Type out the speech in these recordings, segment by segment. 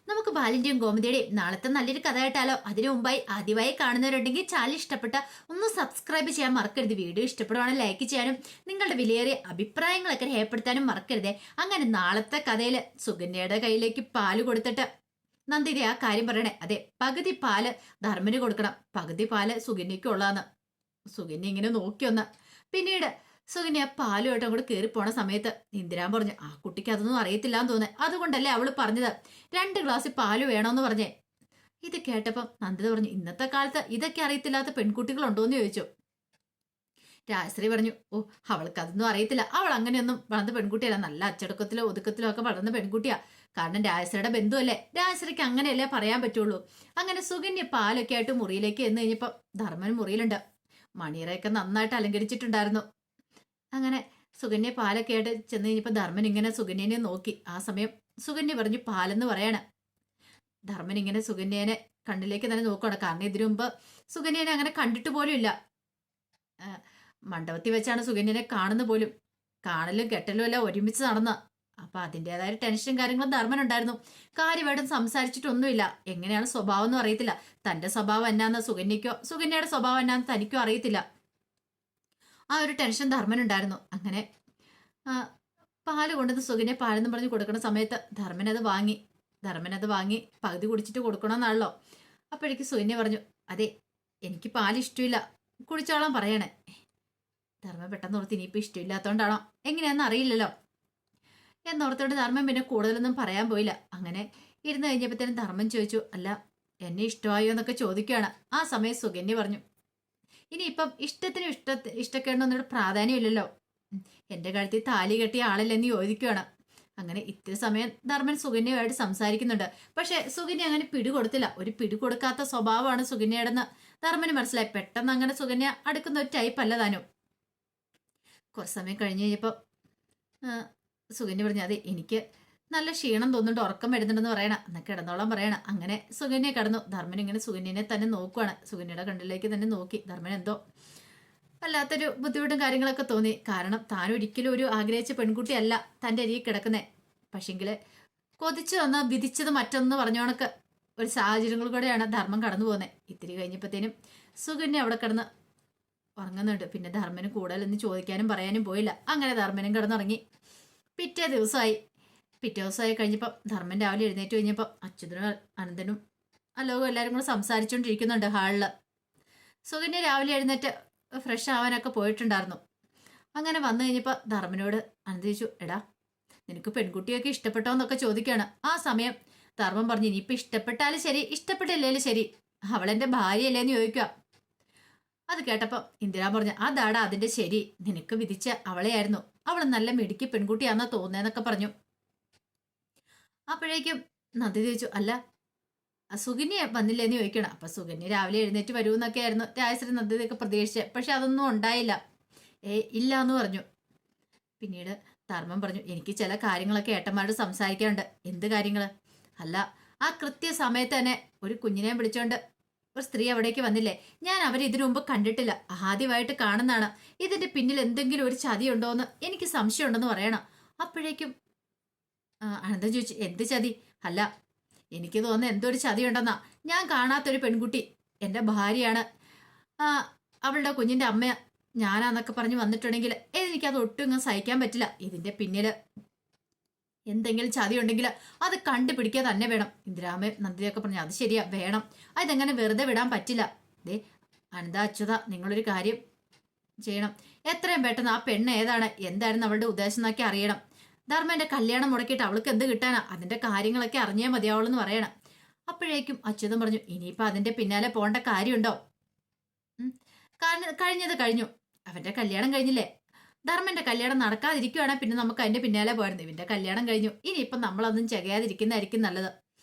നമുക്ക് ബാലിന്റെയും ഗോമതിയുടെയും നാളത്തെ നല്ലൊരു കഥ കേട്ടാലോ? അതിനു മുമ്പായി ആദ്യമായി കാണുന്നവരുണ്ടെങ്കിൽ ചാനൽ ഇഷ്ടപ്പെട്ട ഒന്ന് സബ്സ്ക്രൈബ് ചെയ്യാൻ മറക്കരുത്. വീഡിയോ ഇഷ്ടപ്പെടുവാണെങ്കിൽ ലൈക്ക് ചെയ്യാനും നിങ്ങളുടെ വിലയേറിയ അഭിപ്രായങ്ങളൊക്കെ രേഖപ്പെടുത്താനും മറക്കരുതേ. അങ്ങനെ നാളത്തെ കഥയില് സുകന്യയുടെ കയ്യിലേക്ക് പാല് കൊടുത്തിട്ട് നന്ദിനി ആ കാര്യം പറയണേ. അതെ, പകുതി പാല് ധർമ്മന് കൊടുക്കണം, പകുതി പാല് സുകന്യക്കുള്ളാന്ന്. സുകന്യ ഇങ്ങനെ നോക്കിയൊന്ന്. പിന്നീട് സുകന്യ പാലുമായിട്ട് അങ്ങോട്ട് കയറി പോണ സമയത്ത് ഇന്ദിരാൻ പറഞ്ഞു, ആ കുട്ടിക്ക് അതൊന്നും അറിയത്തില്ലാന്ന് തോന്നുന്നത്, അതുകൊണ്ടല്ലേ അവള് പറഞ്ഞത് 2 ഗ്ലാസ് പാല് വേണോന്ന് പറഞ്ഞേ. ഇത് കേട്ടപ്പം നന്ദിത പറഞ്ഞു, ഇന്നത്തെ കാലത്ത് ഇതൊക്കെ അറിയത്തില്ലാത്ത പെൺകുട്ടികളുണ്ടോന്ന് ചോദിച്ചു. രാജശ്രീ പറഞ്ഞു, ഓ, അവൾക്ക് അതൊന്നും അറിയത്തില്ല, അവൾ അങ്ങനെയൊന്നും വളർന്ന പെൺകുട്ടിയല്ല, നല്ല അച്ചടക്കത്തിലോ ഒതുക്കത്തിലോ ഒക്കെ വളർന്ന പെൺകുട്ടിയാ. കാരണം രാജശ്രീയുടെ ബന്ധുവല്ലേ, രാജശ്രീക്ക് അങ്ങനെയല്ലേ പറയാൻ പറ്റുള്ളൂ. അങ്ങനെ സുകന്യ പാലൊക്കെ ആയിട്ട് മുറിയിലേക്ക് എന്ന് കഴിഞ്ഞപ്പോ ധർമ്മൻ മുറിയിലുണ്ട്. മണിയറയൊക്കെ നന്നായിട്ട് അലങ്കരിച്ചിട്ടുണ്ടായിരുന്നു. അങ്ങനെ സുകന്യ പാലൊക്കെ ആയിട്ട് ചെന്ന് കഴിഞ്ഞപ്പോ ധർമ്മൻ ഇങ്ങനെ സുകന്യനെ നോക്കി. ആ സമയം സുകന്യ പറഞ്ഞു പാലെന്ന് പറയാണ്. ധർമ്മൻ ഇങ്ങനെ സുകന്യനെ കണ്ണിലേക്ക് തന്നെ നോക്കുകയാണ്. കാരണം ഇതിനു മുമ്പ് സുകന്യനെ അങ്ങനെ കണ്ടിട്ട് പോലും ഇല്ല. മണ്ഡപത്തിൽ വെച്ചാണ് സുകന്യനെ കാണുന്ന പോലും. കാണലും കെട്ടലും എല്ലാം ഒരുമിച്ച് നടന്ന. അപ്പൊ അതിൻ്റെതായ ടെൻഷനും കാര്യങ്ങളും ധർമ്മനുണ്ടായിരുന്നു. കാര്യമായിട്ടും സംസാരിച്ചിട്ടൊന്നുമില്ല. എങ്ങനെയാണ് സ്വഭാവം എന്നും അറിയത്തില്ല. തന്റെ സ്വഭാവം എന്നാന്ന് സുകന്യക്കോ സുകന്യയുടെ സ്വഭാവം എന്നാന്ന് തനിക്കോ അറിയത്തില്ല. ആ ഒരു ടെൻഷൻ ധർമ്മനുണ്ടായിരുന്നു. അങ്ങനെ പാല് കൊണ്ടുവന്ന് സുകന്യ പാലെന്ന് പറഞ്ഞ് കൊടുക്കുന്ന സമയത്ത് ധർമ്മനത് വാങ്ങി പകുതി കുടിച്ചിട്ട് കൊടുക്കണമെന്നാണല്ലോ. അപ്പോഴേക്ക് സുകന്യ പറഞ്ഞു, അതെ, എനിക്ക് പാൽ ഇഷ്ടമില്ല, കുടിച്ചോളാൻ പറയണേ. ധർമ്മം പെട്ടെന്ന് ഓർത്ത് ഇനിയിപ്പോൾ ഇഷ്ടമില്ലാത്തതുകൊണ്ടാണോ എങ്ങനെയാണെന്ന് അറിയില്ലല്ലോ എന്നോർത്തോണ്ട് ധർമ്മം പിന്നെ കൂടുതലൊന്നും പറയാൻ പോയില്ല. അങ്ങനെ ഇരുന്ന് കഴിഞ്ഞപ്പോഴത്തേനും ധർമ്മം ചോദിച്ചു, അല്ല, എന്നെ ഇഷ്ടമായോ എന്നൊക്കെ ചോദിക്കുകയാണ്. ആ സമയം സുകന്യ പറഞ്ഞു, ഇനിയിപ്പം ഇഷ്ടത്തിനും ഇഷ്ടക്കേണ്ടൊന്നും പ്രാധാന്യമില്ലല്ലോ, എന്റെ കഴുത്തിൽ താലി കെട്ടിയ ആളല്ലെന്ന് ചോദിക്കുകയാണ്. അങ്ങനെ ഇത്തിരി സമയം ധർമ്മൻ സുകന്യയുമായിട്ട് സംസാരിക്കുന്നുണ്ട്. പക്ഷെ സുകന്യ അങ്ങനെ പിടികൊടുത്തില്ല. ഒരു പിടികൊടുക്കാത്ത സ്വഭാവമാണ് സുകന്യയുടെന്ന് ധർമ്മന് മനസ്സിലായി. പെട്ടെന്ന് അങ്ങനെ സുകന്യ അടുക്കുന്ന ഒരു ടൈപ്പ് അല്ല താനും. കുറച്ച് സമയം കഴിഞ്ഞ് കഴിഞ്ഞപ്പോൾ സുകന്യ പറഞ്ഞു, അതെ, എനിക്ക് നല്ല ക്ഷീണം തോന്നുന്നുണ്ട്, ഉറക്കം വരുന്നുണ്ടെന്ന് പറയണം, എന്നാൽ കിടന്നോളാൻ പറയണം. അങ്ങനെ സുകന്യ കിടന്നു. ധർമ്മൻ ഇങ്ങനെ സുകന്യനെ തന്നെ നോക്കുവാണ്. സുകന്യയുടെ കണ്ണിലേക്ക് തന്നെ നോക്കി. ധർമ്മൻ എന്തോ വല്ലാത്തൊരു ബുദ്ധിമുട്ടും കാര്യങ്ങളൊക്കെ തോന്നി. കാരണം താൻ ഒരിക്കലും ഒരു ആഗ്രഹിച്ച പെൺകുട്ടിയല്ല തൻ്റെ അരികിൽ കിടക്കുന്നത്. പക്ഷെങ്കിൽ കൊതിച്ചു വന്ന് വിധിച്ചത് മറ്റൊന്ന് പറഞ്ഞോണക്ക് ഒരു സാഹചര്യങ്ങൾ കൂടെയാണ് ധർമ്മം കടന്നു പോകുന്നത്. ഇത്തിരി കഴിഞ്ഞപ്പോഴത്തേനും സുകന്യ അവിടെ കിടന്ന് ഉറങ്ങുന്നുണ്ട്. പിന്നെ ധർമ്മന് കൂടുതലൊന്നും ചോദിക്കാനും പറയാനും പോയില്ല. അങ്ങനെ ധർമ്മനും കിടന്നുറങ്ങി. പിറ്റേ ദിവസമായി കഴിഞ്ഞപ്പോൾ ധർമ്മൻ രാവിലെ എഴുന്നേറ്റ് കഴിഞ്ഞപ്പോൾ അച്യുതനും അനന്തനും അലോകും എല്ലാവരും കൂടെ സംസാരിച്ചുകൊണ്ടിരിക്കുന്നുണ്ട് ഹാളിൽ. സുകന്യ രാവിലെ എഴുന്നേറ്റ് ഫ്രഷ് ആവാനൊക്കെ പോയിട്ടുണ്ടായിരുന്നു. അങ്ങനെ വന്നു കഴിഞ്ഞപ്പോൾ ധർമ്മനോട് അനന്ത ചോദിച്ചു, എടാ, നിനക്ക് പെൺകുട്ടിയൊക്കെ ഇഷ്ടപ്പെട്ടോ എന്നൊക്കെ ചോദിക്കുകയാണ്. ആ സമയം ധർമ്മം പറഞ്ഞു, ഇനിയിപ്പോൾ ഇഷ്ടപ്പെട്ടാലും ശരി ഇഷ്ടപ്പെട്ടില്ലേലും ശരി, അവളെൻ്റെ ഭാര്യയല്ലേന്ന് ചോദിക്കുക. അത് കേട്ടപ്പോൾ ഇന്ദിരാ പറഞ്ഞു, അതാടാ അതിൻ്റെ ശരി, നിനക്ക് വിധിച്ച അവളെയായിരുന്നു, അവൾ നല്ല മിടുക്കി പെൺകുട്ടിയാണെന്നാ തോന്നുന്നതെന്നൊക്കെ പറഞ്ഞു. അപ്പോഴേക്കും നന്ദി ചോദിച്ചു, അല്ല, സുകന്യ വന്നില്ലേന്ന് ചോദിക്കണം. അപ്പൊ സുകന്യ രാവിലെ എഴുന്നേറ്റ് വരുമെന്നൊക്കെ ആയിരുന്നു രാജശ്രീ നന്ദിതയൊക്കെ പ്രതീക്ഷിച്ചത്. പക്ഷെ അതൊന്നും ഉണ്ടായില്ല. ഇല്ല എന്ന് പറഞ്ഞു. പിന്നീട് ധർമ്മം പറഞ്ഞു, എനിക്ക് ചില കാര്യങ്ങളൊക്കെ ഏട്ടന്മാരോട് സംസാരിക്കാനുണ്ട്. എന്ത് കാര്യങ്ങള്? അല്ല, ആ കൃത്യ സമയത്ത് തന്നെ ഒരു കുഞ്ഞിനെ വിളിച്ചോണ്ട് ഒരു സ്ത്രീ അവിടേക്ക് വന്നില്ലേ, ഞാൻ അവരെ ഇതിനു മുമ്പ് കണ്ടിട്ടില്ല, ആദ്യമായിട്ട് കാണുന്നതാണ്. ഇതിന്റെ പിന്നിൽ എന്തെങ്കിലും ഒരു ചതിയുണ്ടോ എന്ന് എനിക്ക് സംശയമുണ്ടെന്ന് പറയണം. അപ്പോഴേക്കും അനന്തം ചോദിച്ചു, എന്ത് ചതി? അല്ല, എനിക്ക് തോന്നുന്നത് എന്തോ ഒരു ചതിയുണ്ടെന്നാ. ഞാൻ കാണാത്തൊരു പെൺകുട്ടി എൻ്റെ ഭാര്യയാണ്, അവളുടെ കുഞ്ഞിൻ്റെ അമ്മ ഞാനാന്നൊക്കെ പറഞ്ഞ് വന്നിട്ടുണ്ടെങ്കിൽ എനിക്കത് ഒട്ടും ഇങ്ങ് സഹിക്കാൻ പറ്റില്ല. ഇതിൻ്റെ പിന്നിൽ എന്തെങ്കിലും ചതി ഉണ്ടെങ്കിൽ അത് കണ്ടുപിടിക്കുക തന്നെ വേണം. ഇന്ദിരാമ നന്ദിയൊക്കെ പറഞ്ഞു, അത് ശരിയാ, വേണം, അതെങ്ങനെ വെറുതെ വിടാൻ പറ്റില്ല. ദേ അനന്ത, അച്യുത, നിങ്ങളൊരു കാര്യം ചെയ്യണം. എത്രയും പെട്ടെന്ന് ആ പെണ്ണ് ഏതാണ്, എന്തായിരുന്നു അവളുടെ ഉദ്ദേശം എന്നൊക്കെ അറിയണം. ധർമ്മന്റെ കല്യാണം മുടക്കിയിട്ട് അവൾക്ക് എന്ത് കിട്ടാനാ, അതിന്റെ കാര്യങ്ങളൊക്കെ അറിഞ്ഞേ മതിയാവുള്ളെന്ന് പറയണം. അപ്പോഴേക്കും അച്യുതൻ പറഞ്ഞു, ഇനിയിപ്പോൾ അതിന്റെ പിന്നാലെ പോകേണ്ട കാര്യമുണ്ടോ? കാരണം കഴിഞ്ഞത് കഴിഞ്ഞു, അവന്റെ കല്യാണം കഴിഞ്ഞില്ലേ, ധർമ്മന്റെ കല്യാണം നടക്കാതിരിക്കുകയാണെങ്കിൽ പിന്നെ നമുക്ക് അതിന്റെ പിന്നാലെ പോയിരുന്നു. ഇവന്റെ കല്യാണം കഴിഞ്ഞു, ഇനിയിപ്പം നമ്മളൊന്നും ചെയ്യാതിരിക്കുന്നതായിരിക്കും നല്ലത്.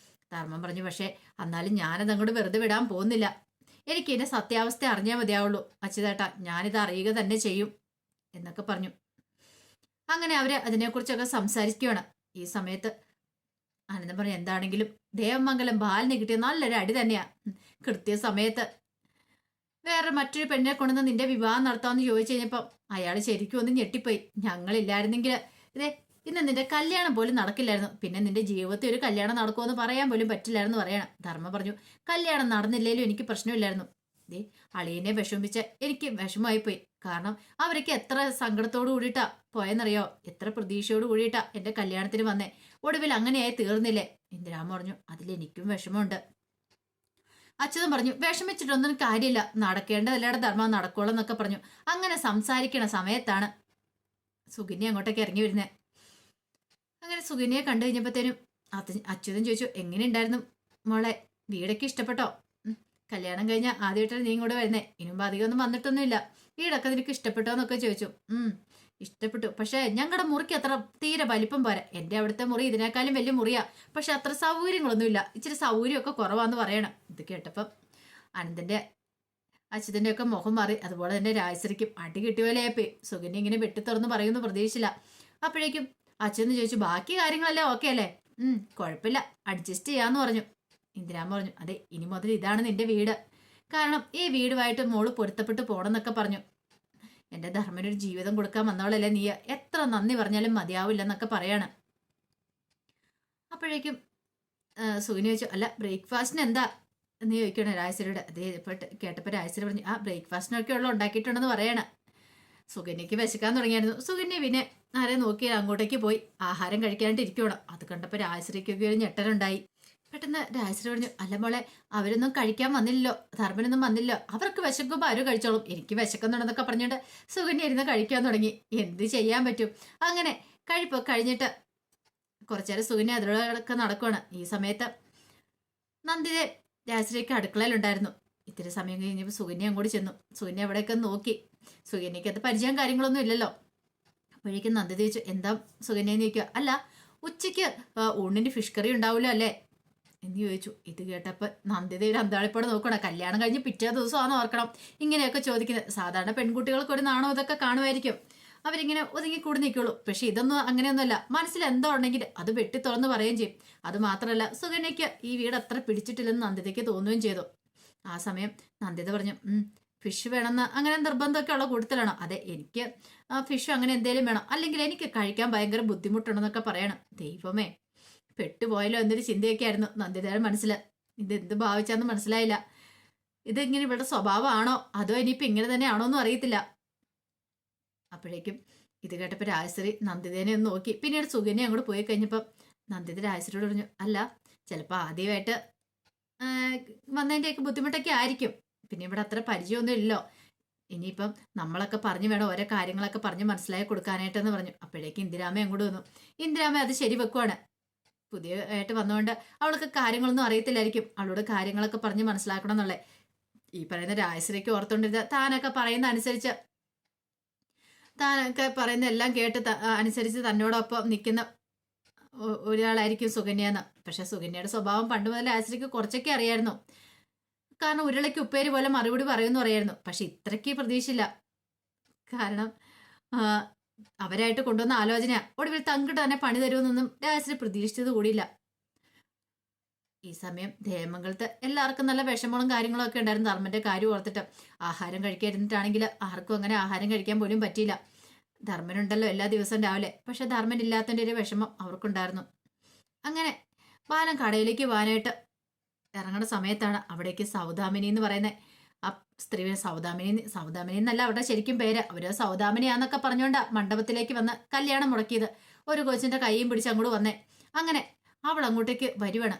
ധർമ്മം പറഞ്ഞു, പക്ഷേ എന്നാലും ഞാനത് അങ്ങോട്ട് വെറുതെ വിടാൻ പോകുന്നില്ല, എനിക്ക് ഇതിന്റെ സത്യാവസ്ഥ അറിഞ്ഞാൽ മതിയാവുള്ളൂ അച്യുതേട്ടാ, ഞാനിത് അറിയുക തന്നെ ചെയ്യും എന്നൊക്കെ പറഞ്ഞു. അങ്ങനെ അവര് അതിനെക്കുറിച്ചൊക്കെ സംസാരിക്കുകയാണ്. ഈ സമയത്ത് ആനന്ദം പറഞ്ഞു, എന്താണെങ്കിലും ദേവമംഗലം ബാലിന് കിട്ടിയ നല്ലൊരു അടി തന്നെയാ. കൃത്യസമയത്ത് വേറെ മറ്റൊരു പെണ്ണിനെ കൊണ്ടുവന്ന് നിന്റെ വിവാഹം നടത്താമെന്ന് ചോദിച്ചു കഴിഞ്ഞപ്പം അയാൾ ശരിക്കും ഒന്ന് ഞെട്ടിപ്പോയി. ഞങ്ങളില്ലായിരുന്നെങ്കിൽ ഇതേ ഇന്ന് നിന്റെ കല്യാണം പോലും നടക്കില്ലായിരുന്നു. പിന്നെ നിന്റെ ജീവിതത്തിൽ ഒരു കല്യാണം നടക്കുമെന്ന് പറയാൻ പോലും പറ്റില്ലായിരുന്നു പറയണം. ധർമ്മ പറഞ്ഞു, കല്യാണം നടന്നില്ലേലും എനിക്ക് പ്രശ്നമില്ലായിരുന്നു. ദേ, അളിയനെ വിഷമിപ്പിച്ച എനിക്ക് വിഷമമായിപ്പോയി. കാരണം അവരൊക്കെ എത്ര സങ്കടത്തോട് കൂടിയിട്ടാ പോയെന്നറിയോ, എത്ര പ്രതീക്ഷയോട് കൂടിയിട്ടാ എന്റെ കല്യാണത്തിന് വന്നേ. ഒടുവിൽ അങ്ങനെയായി തീർന്നില്ലേ. ഇന്ദിരാമ പറഞ്ഞു, അതിലെനിക്കും വിഷമമുണ്ട്. അച്യുതൻ പറഞ്ഞു, വിഷമിച്ചിട്ടൊന്നും കാര്യമില്ല, നടക്കേണ്ടതല്ലാടെ ധർമ്മം നടക്കോളൂ എന്നൊക്കെ പറഞ്ഞു. അങ്ങനെ സംസാരിക്കണ സമയത്താണ് സുകന്യ അങ്ങോട്ടേക്ക് ഇറങ്ങി വരുന്നത്. അങ്ങനെ സുകന്യയെ കണ്ടു കഴിഞ്ഞപ്പോഴത്തേനും അച്യുതൻ ചോദിച്ചു, എങ്ങനെയുണ്ടായിരുന്നു മോളെ, വീടൊക്കെ ഇഷ്ടപ്പെട്ടോ? കല്യാണം കഴിഞ്ഞ ആദ്യമായിട്ടാണ് നീ ഇങ്ങോട്ട് വരുന്നേ, ഇനിമുമ്പ് അധികം ഒന്നും വന്നിട്ടൊന്നുമില്ല. വീടൊക്കെ നിനക്ക് ഇഷ്ടപ്പെട്ടോ എന്നൊക്കെ ചോദിച്ചു. ഇഷ്ടപ്പെട്ടു, പക്ഷെ ഞങ്ങളുടെ മുറിക്ക് അത്ര തീരെ വലിപ്പം പോരാ. എൻ്റെ അവിടുത്തെ മുറി ഇതിനേക്കാളും വലിയ മുറിയാ, പക്ഷെ അത്ര സൗകര്യങ്ങളൊന്നുമില്ല, ഇച്ചിരി സൗകര്യമൊക്കെ കുറവാന്ന് പറയണം. ഇത് കേട്ടപ്പം അനന്തന്റെ അച്യുതന്റെ ഒക്കെ മുഖം മാറി. അതുപോലെ തന്നെ രാജശ്രീക്കും അടി കിട്ടിയപോലെയായി. സുകന്യ ഇങ്ങനെ വെട്ടിത്തുറന്ന് പറയുമെന്ന് പ്രതീക്ഷിച്ചില്ല. അപ്പോഴേക്കും അച്യുതൻ ചോദിച്ചു, ബാക്കി കാര്യങ്ങളെല്ലാം ഓക്കെ അല്ലേ? കുഴപ്പമില്ല, അഡ്ജസ്റ്റ് ചെയ്യാന്ന് പറഞ്ഞു. ഇന്ദിരാമ്മ പറഞ്ഞു, അതെ, ഇനി മുതൽ ഇതാണ് നിന്റെ വീട്. കാരണം ഈ വീടുമായിട്ട് മോള് പൊരുത്തപ്പെട്ട് പോണെന്നൊക്കെ പറഞ്ഞു. എൻ്റെ ധർമ്മനൊരു ജീവിതം കൊടുക്കാൻ വന്നവളല്ലേ നീ, എത്ര നന്ദി പറഞ്ഞാലും മതിയാവില്ലെന്നൊക്കെ പറയാണ്. അപ്പോഴേക്കും സുകന്യ ചോദിച്ചു, അല്ല ബ്രേക്ക്ഫാസ്റ്റിന് എന്താ എന്ന് ചോദിക്കണേ രാജശ്രീയുടെ. അതേ കേട്ടപ്പോൾ രാജശ്രീ പറഞ്ഞു, ബ്രേക്ക്ഫാസ്റ്റിനൊക്കെ ഉള്ള ഉണ്ടാക്കിയിട്ടുണ്ടെന്ന് പറയണം. സുകന്യക്ക് വിശക്കാൻ തുടങ്ങിയായിരുന്നു. സുകന്യ പിന്നെ ആരെ നോക്കിയാൽ അങ്ങോട്ടേക്ക് പോയി ആഹാരം കഴിക്കാനായിട്ട് ഇരിക്കണം. അത് കണ്ടപ്പോൾ രാജശ്രീക്കൊക്കെ ഒരു ഞെട്ടലുണ്ടായി. പെട്ടെന്ന് രാജശ്രീ പറഞ്ഞു, അല്ല മോളെ, അവരൊന്നും കഴിക്കാൻ വന്നില്ലല്ലോ, ധർമ്മനൊന്നും വന്നില്ലോ, അവർക്ക് വിശക്കുമ്പോൾ ആരും കഴിച്ചോളും, എനിക്ക് വിശക്കുന്നുണ്ടെന്നൊക്കെ പറഞ്ഞുകൊണ്ട് സുകന്യ ഇരുന്ന് കഴിക്കാൻ തുടങ്ങി. എന്ത് ചെയ്യാൻ പറ്റും. അങ്ങനെ കഴിപ്പൊക്കെ കഴിഞ്ഞിട്ട് കുറച്ചേരം സുകന്യ അതിലൊക്കെ നടക്കുവാണ്. ഈ സമയത്ത് നന്ദിതെ രാജശ്രീക്ക് അടുക്കളയിലുണ്ടായിരുന്നു. ഇത്തിരി സമയം കഴിഞ്ഞപ്പോൾ സുകന്യ അങ്ങോട്ട് ചെന്നു. സുകന്യ അവിടെയൊക്കെ നോക്കി. സുകന്യക്ക് അത് പരിചയം കാര്യങ്ങളൊന്നും ഇല്ലല്ലോ. അപ്പോഴേക്കും നന്ദി ചോദിച്ചു, എന്താ സുകന്യെന്ന് ചോദിക്കുക. അല്ല, ഉച്ചയ്ക്ക് ഊണിന് ഫിഷ് കറി ഉണ്ടാവില്ലോ അല്ലേ എന്ന് ചോദിച്ചു. ഇത് കേട്ടപ്പോൾ നന്ദിതയുടെ അന്താളിപ്പോടെ നോക്കണം. കല്യാണം കഴിഞ്ഞ് പിറ്റേ ദിവസമാണെന്ന് ഓർക്കണം ഇങ്ങനെയൊക്കെ ചോദിക്കുന്നത്. സാധാരണ പെൺകുട്ടികൾക്ക് ഒരു നാണോ ഇതൊക്കെ കാണുമായിരിക്കും, അവരിങ്ങനെ ഒതുങ്ങിക്കൂടി നിൽക്കുള്ളൂ. പക്ഷെ ഇതൊന്നും അങ്ങനെയൊന്നുമല്ല. മനസ്സിൽ എന്തോ ഉണ്ടെങ്കിൽ അത് വെട്ടി തുറന്ന് പറയുകയും ചെയ്യും. അത് മാത്രമല്ല, സുകന്യയ്ക്ക് ഈ വീട് അത്ര പിടിച്ചിട്ടില്ലെന്ന് നന്ദിതയ്ക്ക് തോന്നുകയും ചെയ്തു. ആ സമയം നന്ദിത പറഞ്ഞു, ഫിഷ് വേണമെന്ന് അങ്ങനെ നിർബന്ധമൊക്കെ ഉള്ള കൂട്ടത്തിലാണോ? അതെ, എനിക്ക് ഫിഷ് അങ്ങനെ എന്തേലും വേണം, അല്ലെങ്കിൽ എനിക്ക് കഴിക്കാൻ ഭയങ്കര ബുദ്ധിമുട്ടുണ്ടെന്നൊക്കെ പറയണം. ദൈവമേ, പെട്ടുപോയല്ലോ എന്നൊരു ചിന്തയൊക്കെ ആയിരുന്നു നന്ദിതയുടെ മനസ്സിൽ. ഇതെന്ത് ഭാവിച്ചാന്ന് മനസ്സിലായില്ല. ഇതെങ്ങനെ ഇവളുടെ സ്വഭാവമാണോ അതോ ഇനിയിപ്പോൾ ഇങ്ങനെ തന്നെ ആണോ എന്നും അറിയത്തില്ല. അപ്പോഴേക്കും ഇത് കേട്ടപ്പോൾ രാജശ്രീ നന്ദിതേനെ ഒന്ന് നോക്കി. പിന്നീട് സുകന്യ അങ്ങോട്ട് പോയി കഴിഞ്ഞപ്പോൾ നന്ദിത രാജശ്രീയോട് പറഞ്ഞു, അല്ല, ചിലപ്പോൾ ആദ്യമായിട്ട് വന്നതിൻ്റെയൊക്കെ ബുദ്ധിമുട്ടൊക്കെ ആയിരിക്കും, പിന്നെ ഇവിടെ അത്ര പരിചയമൊന്നും ഇല്ലല്ലോ, ഇനിയിപ്പം നമ്മളൊക്കെ പറഞ്ഞു വേണം ഓരോ കാര്യങ്ങളൊക്കെ പറഞ്ഞ് മനസ്സിലാക്കി കൊടുക്കാനായിട്ടെന്ന് പറഞ്ഞു. അപ്പോഴേക്കും ഇന്ദിരാമ അങ്ങോട്ട് വന്നു. ഇന്ദിരാമ അത് ശരി വെക്കുവാണ്. പുതിയതായിട്ട് വന്നുകൊണ്ട് അവൾക്ക് കാര്യങ്ങളൊന്നും അറിയത്തില്ലായിരിക്കും, അവളോട് കാര്യങ്ങളൊക്കെ പറഞ്ഞ് മനസ്സിലാക്കണം എന്നുള്ളത്. ഈ പറയുന്ന രാജശ്രീക്ക് ഓർത്തുകൊണ്ടിരുന്ന താനൊക്കെ പറയുന്ന അനുസരിച്ച്, താനൊക്കെ പറയുന്ന എല്ലാം കേട്ട് അനുസരിച്ച് തന്നോടൊപ്പം നിൽക്കുന്ന ഒരാളായിരിക്കും സുകന്യെന്ന്. പക്ഷെ സുകന്യയുടെ സ്വഭാവം പണ്ട് മുതൽ രാജശ്രീക്ക് കുറച്ചൊക്കെ അറിയായിരുന്നു. കാരണം ഉരുളയ്ക്ക് ഉപ്പേരി പോലെ മറുപടി പറയുമെന്ന് പറയായിരുന്നു. പക്ഷെ ഇത്രയ്ക്ക് പ്രതീക്ഷയില്ല. കാരണം അവരായിട്ട് കൊണ്ടുവന്ന ആലോചന ഒടുവിൽ തങ്കിട്ട് തന്നെ പണി തരുമെന്നൊന്നും രാജശ്രീ പ്രതീക്ഷിച്ചത് കൂടിയില്ല. ഈ സമയം ദേവമംഗലത്ത് എല്ലാവർക്കും നല്ല വിഷമങ്ങളും കാര്യങ്ങളും ഒക്കെ ഉണ്ടായിരുന്നു. ധർമ്മന്റെ കാര്യം ഓർത്തിട്ട് ആഹാരം കഴിക്കാതിരുന്നിട്ടാണെങ്കിൽ ആർക്കും അങ്ങനെ ആഹാരം കഴിക്കാൻ പോലും പറ്റിയില്ല. ധർമ്മനുണ്ടല്ലോ എല്ലാ ദിവസവും രാവിലെ, പക്ഷെ ധർമ്മൻ ഇല്ലാത്തതിൻ്റെ ഒരു വിഷമം അവർക്കുണ്ടായിരുന്നു. അങ്ങനെ ബാലൻ കടയിലേക്ക് പോകാനായിട്ട് ഇറങ്ങുന്ന സമയത്താണ് അവിടേക്ക് സൗദാമിനി എന്ന് പറയുന്നത് ആ സ്ത്രീ. സൗദാമിനി എന്നല്ല അവരുടെ ശരിക്കും പേര്. അവര് സൗദാമിനിയാന്നൊക്കെ പറഞ്ഞുകൊണ്ട് മണ്ഡപത്തിലേക്ക് വന്ന് കല്യാണം മുടക്കിയത്. ഒരു കൊച്ചിന്റെ കൈയും പിടിച്ച് അങ്ങോട്ട് വന്നേ. അങ്ങനെ അവൾ അങ്ങോട്ടേക്ക് വരുവാണ്.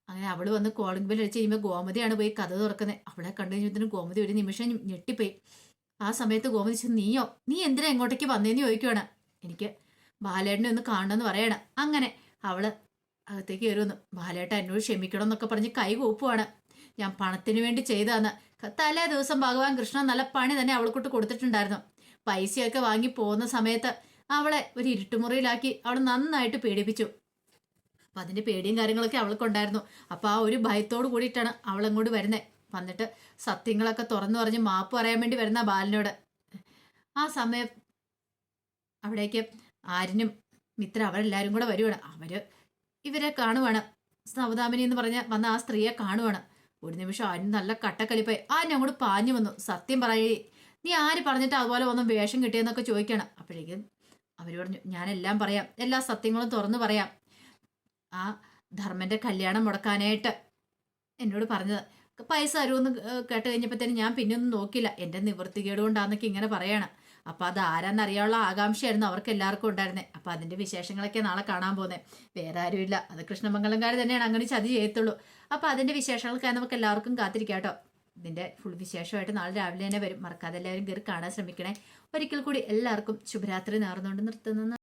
അങ്ങനെ അവള് വന്ന് കോളിംഗ് ബെൽ അടിച്ച് കഴിയുമ്പോൾ ഗോമതിയാണ് പോയി കഥ തുറക്കുന്നത്. അവളെ കണ്ടു കഴിഞ്ഞപ്പോൾ ഗോമതി ഒരു നിമിഷം ഞെട്ടിപ്പോയി. ആ സമയത്ത് ഗോമതി നീ എന്തിനാ എങ്ങോട്ടേക്ക് വന്നേന്ന് ചോദിക്കുവാണ്. എനിക്ക് ബാലേട്ടനെ ഒന്ന് കാണണമെന്ന് പറയണം. അങ്ങനെ അവള് അകത്തേക്ക് കയറുമെന്ന്. ബാലേട്ട എന്നോട് ക്ഷമിക്കണം എന്നൊക്കെ പറഞ്ഞ് കൈ കൂപ്പുവാണ്. ഞാൻ പണത്തിന് വേണ്ടി ചെയ്തതെന്ന്. തലേ ദിവസം ഭഗവാൻ കൃഷ്ണൻ നല്ല പണി തന്നെ അവൾക്കൊട്ട് കൊടുത്തിട്ടുണ്ടായിരുന്നു. പൈസയൊക്കെ വാങ്ങി പോകുന്ന സമയത്ത് അവളെ ഒരു ഇരുട്ടുമുറിയിലാക്കി അവൾ നന്നായിട്ട് പേടിപ്പിച്ചു. അപ്പം അതിൻ്റെ പേടിയും കാര്യങ്ങളൊക്കെ അവൾക്കുണ്ടായിരുന്നു. അപ്പോൾ ആ ഒരു ഭയത്തോട് കൂടിയിട്ടാണ് അവളങ്ങോട്ട് വരുന്നത്. വന്നിട്ട് സത്യങ്ങളൊക്കെ തുറന്നു പറഞ്ഞ് മാപ്പ് പറയാൻ വേണ്ടി വരുന്ന ബാലനോട്. ആ സമയം അവിടേക്ക് ആര്യനും മിത്ര അവരെല്ലാവരും കൂടെ വരുവാണ്. ഇവരെ കാണുവാണ്. സൗദാമിനി എന്ന് പറഞ്ഞ വന്ന ആ സ്ത്രീയെ കാണുവാണ്. ഒരു നിമിഷം ആര്യൻ നല്ല കട്ടക്കലിപ്പായി. ആര്യൻ അങ്ങോട്ട് പാഞ്ഞു വന്നു. സത്യം പറയേ, നീ ആര് പറഞ്ഞിട്ട് അതുപോലെ ഒന്നും വേഷം കിട്ടിയെന്നൊക്കെ ചോദിക്കണം. അപ്പോഴേക്കും അവർ പറഞ്ഞു, ഞാനെല്ലാം പറയാം, എല്ലാ സത്യങ്ങളും തുറന്നു പറയാം. ആ ധർമ്മന്റെ കല്യാണം മുടക്കാനായിട്ട് എന്നോട് പറഞ്ഞത്. പൈസ തരുമെന്ന് കേട്ട് കഴിഞ്ഞപ്പോഴത്തേനും ഞാൻ പിന്നെ ഒന്നും നോക്കില്ല. എൻ്റെ നിവൃത്തികേട് കൊണ്ടാന്നൊക്കെ ഇങ്ങനെ പറയാണ്. അപ്പം അത് ആരാന്നറിയാനുള്ള ആകാംക്ഷയായിരുന്നു അവർക്ക് എല്ലാവർക്കും ഉണ്ടായിരുന്നത്. അപ്പം അതിൻ്റെ വിശേഷങ്ങളൊക്കെ നാളെ കാണാൻ പോകുന്നത്. വേറെ ആരുമില്ല, അത് കൃഷ്ണമംഗലംകാർ തന്നെയാണ് അങ്ങനെ ചതി ചെയ്യത്തുള്ളൂ. അപ്പം അതിൻ്റെ വിശേഷങ്ങൾക്കായി നമുക്ക് എല്ലാവർക്കും കാത്തിരിക്കാം കേട്ടോ. ഇതിൻ്റെ ഫുൾ വിശേഷമായിട്ട് നാളെ രാവിലെ തന്നെ വരും. മറക്കാതെ എല്ലാവരും കയറി കാണാൻ ശ്രമിക്കണേ. ഒരിക്കൽ കൂടി എല്ലാവർക്കും ശുഭരാത്രി നേർന്നുകൊണ്ട് നിർത്തുന്നു.